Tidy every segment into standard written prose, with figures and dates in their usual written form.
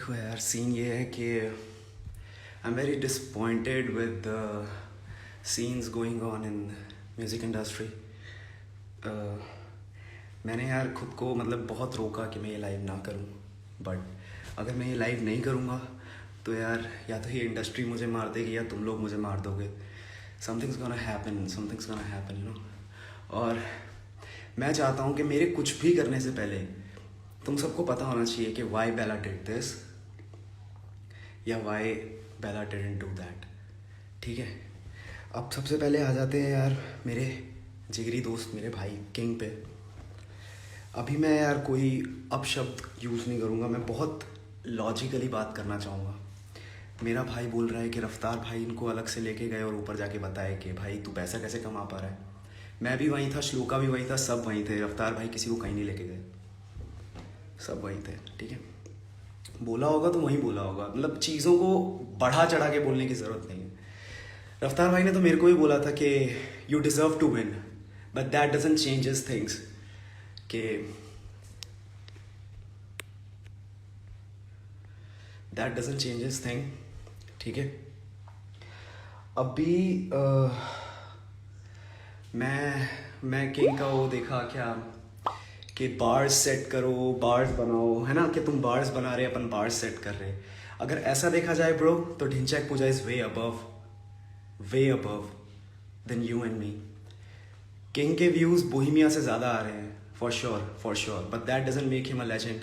देखो यार, सीन ये है कि I am very disappointed with the scenes going on in music industry. मैंने यार खुद को मतलब बहुत रोका कि मैं ये लाइव ना करूं, बट अगर मैं ये लाइव नहीं करूंगा तो यार या तो ये इंडस्ट्री मुझे मार देगी या तुम लोग मुझे मार दोगे। Something's gonna happen you know. और मैं चाहता हूँ कि मेरे कुछ भी करने से पहले तुम सबको पता होना चाहिए कि वाई बेला डिड दिस या why Bella didn't do that. ठीक है, अब सबसे पहले आ जाते हैं यार मेरे जिगरी दोस्त, मेरे भाई किंग पे। अभी मैं यार कोई अपशब्द यूज़ नहीं करूँगा, मैं बहुत लॉजिकली बात करना चाहूँगा। मेरा भाई बोल रहा है कि रफ्तार भाई इनको अलग से लेके गए और ऊपर जाके बताए कि भाई तू पैसा कैसे कमा पा रहा है। मैं भी वहीं था, श्लोका भी वहीं था, सब वहीं थे। रफ्तार भाई किसी को कहीं नहीं लेके गए, सब वहीं थे। ठीक है, बोला होगा तो वहीं बोला होगा, मतलब चीज़ों को बढ़ा चढ़ा के बोलने की ज़रूरत नहीं है। रफ्तार भाई ने तो मेरे को भी बोला था कि you deserve to win, but that doesn't changes things. कि दैट डजंट चेंजेस थिंग। ठीक है, अभी मैं किंग का वो देखा क्या कि बार्स सेट करो, बार्स बनाओ, है ना, कि तुम बार्स बना रहे, अपन बार्स सेट कर रहे। अगर ऐसा देखा जाए ब्रो तो Dhinchak Puja is way above than you and me. King के व्यूज बोहिमिया से ज़्यादा आ रहे हैं, for sure, but that doesn't make him a legend,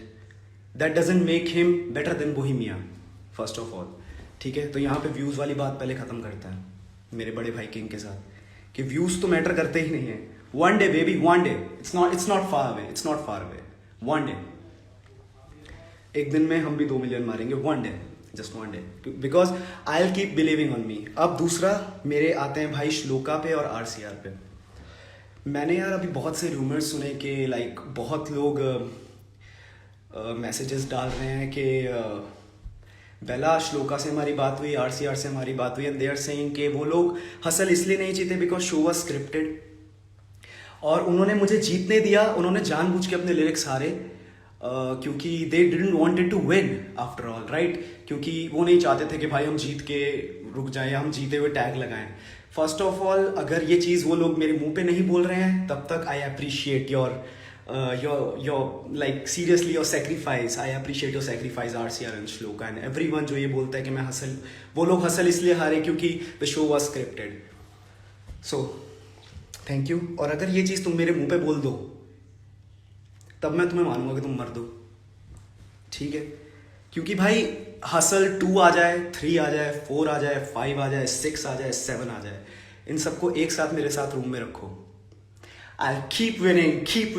that doesn't make him better than Bohemia, first of all. ठीक है, तो यहाँ पे व्यूज़ वाली बात पहले ख़त्म करता है मेरे बड़े भाई किंग के साथ, कि व्यूज़ तो मैटर करते ही नहीं है। One day baby, one day, it's not far away, one day, एक दिन में हम भी 2 मिलियन मारेंगे, one day, just one day, because I will keep believing on me. अब दूसरा मेरे आते हैं भाई श्लोका पे और आरसीआर पे। मैंने यार अभी बहुत से रूमर्स सुने कि लाइक बहुत लोग मैसेजेस डाल रहे हैं कि बेला श्लोका से हमारी बात हुई, आरसीआर से हमारी बात हुई, एंड दे आर सेइंग कि वो लोग हसल इसलिए नहीं जीते बिकॉज शो वाज स्क्रिप्टेड, और उन्होंने मुझे जीतने दिया, उन्होंने जानबूझ के अपने लिरिक्स हारे क्योंकि they didn't wanted to win after all, right, क्योंकि वो नहीं चाहते थे कि भाई हम जीत के रुक जाएं या हम जीते हुए टैग लगाएं। फर्स्ट ऑफ ऑल, अगर ये चीज़ वो लोग मेरे मुंह पे नहीं बोल रहे हैं तब तक I appreciate your like seriously your sacrifice, I appreciate your sacrifice RCR and shloka and everyone जो ये बोलता है कि मैं हसल, वो लोग हसल इसलिए हारे क्योंकि the show was scripted. So thank you. और अगर ये चीज़ तुम मेरे मुंह पे बोल दो तब मैं तुम्हें मानूंगा कि तुम मर दो। ठीक है, क्योंकि भाई हसल 2 आ जाए, 3 आ जाए, 4 आ जाए, 5 आ जाए, 6 आ जाए, 7 आ जाए, इन सबको एक साथ मेरे साथ रूम में रखो। I'll keep winning and keep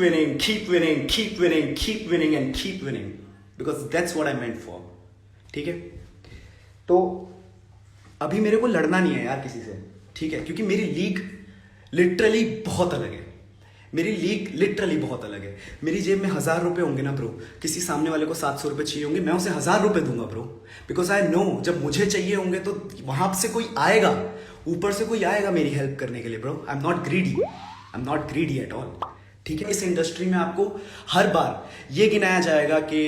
winning because that's what I meant for. ठीक है, तो अभी मेरे को लड़ना नहीं है यार किसी से, ठीक है, क्योंकि मेरी लीग लिटरली बहुत अलग है। मेरी जेब में 1000 रुपए होंगे ना ब्रो, किसी सामने वाले को 700 रुपए चाहिए होंगे, मैं उसे 1000 रुपए दूंगा ब्रो, बिकॉज आई नो जब मुझे चाहिए होंगे तो वहां से कोई आएगा, ऊपर से कोई आएगा मेरी हेल्प करने के लिए bro. I am not greedy at all. ठीक है, इस इंडस्ट्री में आपको हर बार ये गिनाया जाएगा कि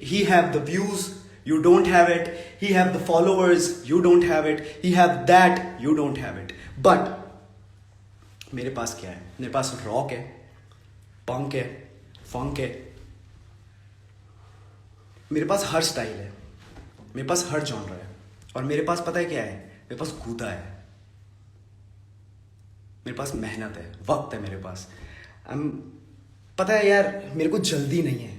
he have the views, you don't have it, he have the followers, you don't have it, he have that, you don't have it. But मेरे पास क्या है? मेरे पास रॉक है, पंक है, फंक है, मेरे पास हर स्टाइल है, मेरे पास हर जॉनर है, और मेरे पास पता है क्या है? मेरे पास गूदा है, मेरे पास मेहनत है, वक्त है मेरे पास। पता है यार, मेरे को जल्दी नहीं है,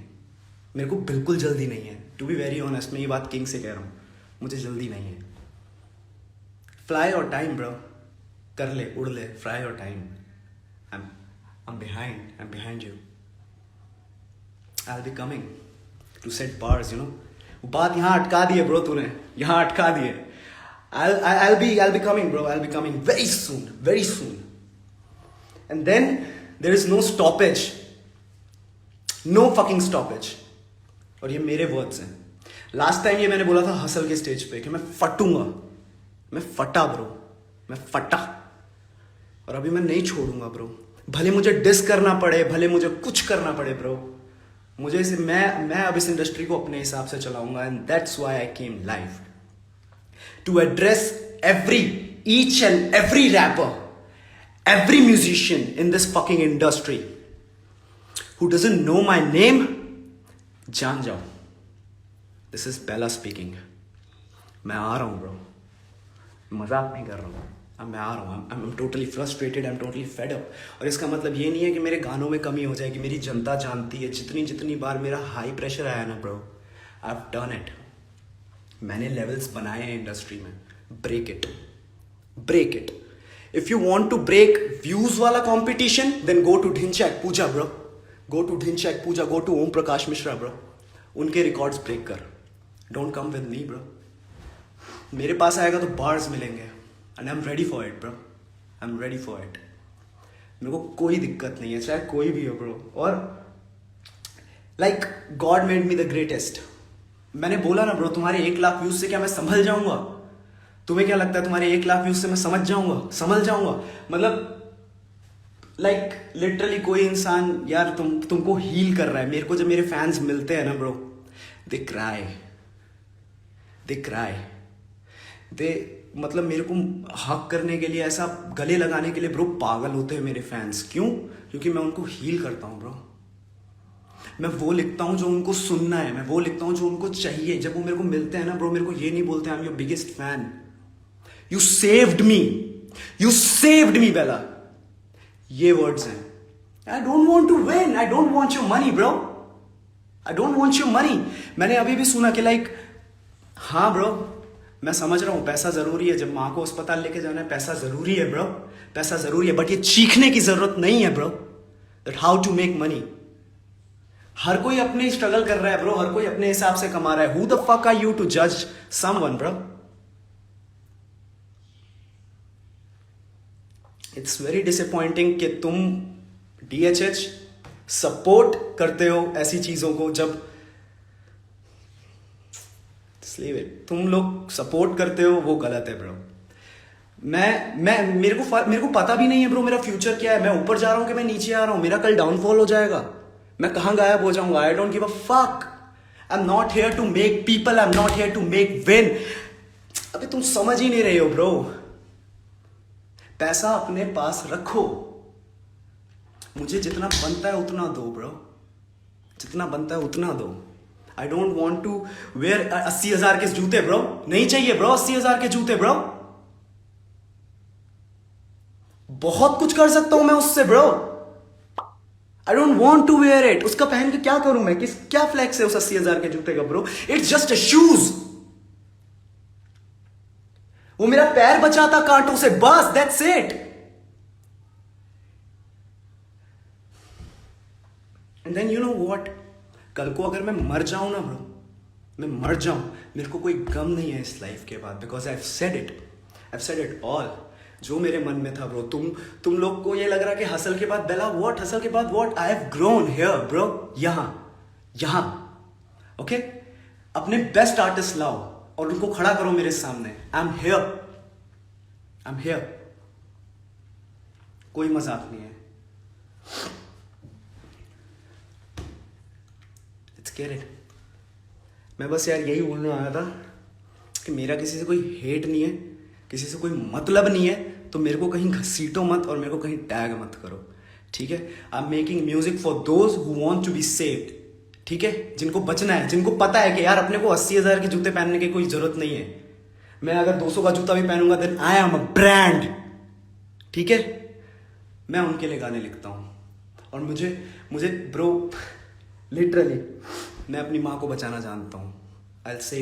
मेरे को बिल्कुल जल्दी नहीं है। टू बी वेरी ऑनेस्ट, मैं ये बात किंग से कह रहा हूँ, मुझे जल्दी नहीं है। फ्लाई और टाइम ब्रो, कर ले, उड़ ले, फ्लाई और time. I'm behind you. I'll be coming to set bars, you know. बात यहाँ अटका दी है ब्रो तूने, यहाँ अटका दी है। I'll be coming bro, I'll be coming very soon. And then there is no stoppage, no fucking stoppage. और ये मेरे वर्ड्स हैं। लास्ट टाइम ये मैंने बोला था हसल के स्टेज पे कि मैं फटूंगा, मैं फटा ब्रो, मैं फटा, और अभी मैं नहीं छोड़ूंगा ब्रो, भले मुझे डिस करना पड़े, भले मुझे कुछ करना पड़े ब्रो, मुझे इसे मैं अब इस इंडस्ट्री को अपने हिसाब से चलाऊंगा, and that's why I came live to address each and every rapper, every musician in this fucking industry who doesn't know my name. जान जाओ, this is Bella speaking. मैं आ रहा हूँ ब्रो, मजाक नहीं कर रहा हूँ, अब मैं आ रहा हूँ. I'm totally frustrated, I'm totally fed up. और इसका मतलब ये नहीं है कि मेरे गानों में कमी हो जाएगी. मेरी जनता जानती है, जितनी बार मेरा हाई प्रेशर आया ना ब्रो, I've done it. मैंने लेवल्स बनाए हैं इंडस्ट्री में. Break it. If you want to break views वाला competition, then go to Dhinchak Pooja bro. Go to Om Prakash Mishra bro. उनके रिकॉर्ड्स ब्रेक कर. Don't come with me bro. मेरे पास आएगा तो बार्स मिलेंगे, and I'm ready for it bro. I'm ready for it. मेरे को कोई दिक्कत नहीं है, चाहे कोई भी हो ब्रो. और like God made me the greatest. मैंने बोला ना ब्रो, तुम्हारे 1 लाख व्यूज से क्या मैं संभल जाऊंगा? तुम्हें क्या लगता है तुम्हारे 1 लाख व्यूज से मैं संभल जाऊंगा? मतलब लाइक लिटरली कोई इंसान यार तुमको हील कर रहा है. मेरे को जब मेरे फैंस मिलते हैं ना ब्रो, दे क्राई. मतलब मेरे को हक करने के लिए, ऐसा गले लगाने के लिए ब्रो पागल होते हैं मेरे फैंस. क्यों? क्योंकि मैं उनको हील करता हूँ ब्रो. मैं वो लिखता हूँ जो उनको सुनना है, मैं वो लिखता हूँ जो उनको चाहिए. जब वो मेरे को मिलते हैं ना ब्रो, मेरे को ये नहीं बोलते I am your biggest fan. You saved me Bella. ये वर्ड्स हैं. I don't want to win, I don't want your money bro, I don't want your money. मैंने अभी भी सुना कि लाइक हाँ ब्रो, मैं समझ रहा हूँ पैसा जरूरी है, जब माँ को अस्पताल लेके जाना है पैसा जरूरी है ब्रो, पैसा जरूरी है. बट ये चीखने की जरूरत नहीं है bro, that how to make money. हर कोई अपने स्ट्रगल कर रहा है ब्रो, हर कोई अपने हिसाब से कमा रहा है. Who the fuck are you to जज someone bro? It's very disappointing कि तुम DHH सपोर्ट करते हो ऐसी चीजों को. जब तुम लोग सपोर्ट करते हो वो गलत है ब्रो. मेरे को पता भी नहीं है ब्रो मेरा फ्यूचर क्या है. मैं ऊपर जा रहा हूं कि मैं नीचे आ रहा हूं, मेरा कल डाउनफॉल हो जाएगा, मैं कहां गायब हो जाऊंगा. I don't give a fuck. I am not here to make people, I am not here to make win. अबे तुम समझ ही नहीं रहे हो ब्रो. पैसा अपने पास रखो. मुझे जितना बनता है उतना दो ब्रो, जितना बनता है उतना दो. I don't want to wear 80,000 के जूते ब्रो. नहीं चाहिए ब्रो 80,000 के जूते ब्रो. बहुत कुछ कर सकता हूं मैं उससे bro. I don't want to wear it. उसका पहन के क्या करूं मैं? क्या फ्लैक्स है उस 80,000 के जूते का bro? It's just a shoes. वो मेरा पैर बचाता कांटों से, बस that's it. And then you know what, कल को अगर मैं मर जाऊं ना ब्रो, मैं मर जाऊं, मेरे को कोई गम नहीं है इस लाइफ के बाद. Because I have said it all. जो मेरे मन में था ब्रो. तुम लोग को ये लग रहा है कि हसल के बाद बेला व्हाट, हसल के बाद what. I have grown here bro. यहां ओके. अपने बेस्ट आर्टिस्ट लाओ और उनको खड़ा करो मेरे सामने. I am here. कोई मजाक नहीं है. It's get it. मैं बस यार यही बोलने आया था कि मेरा किसी से कोई हेट नहीं है, किसी से कोई मतलब नहीं है. तो मेरे को कहीं घसीटो मत और मेरे को कहीं टैग मत करो, ठीक है. I am making music for those who want to be saved, ठीक है. जिनको बचना है, जिनको पता है कि यार अपने को 80,000 के जूते पहनने की कोई जरूरत नहीं है. मैं अगर 200 का जूता भी पहनूंगा then I am a brand, ठीक है. मैं उनके लिए गाने लिखता हूं. और मुझे ब्रो लिटरली मैं अपनी माँ को बचाना जानता हूं. I will say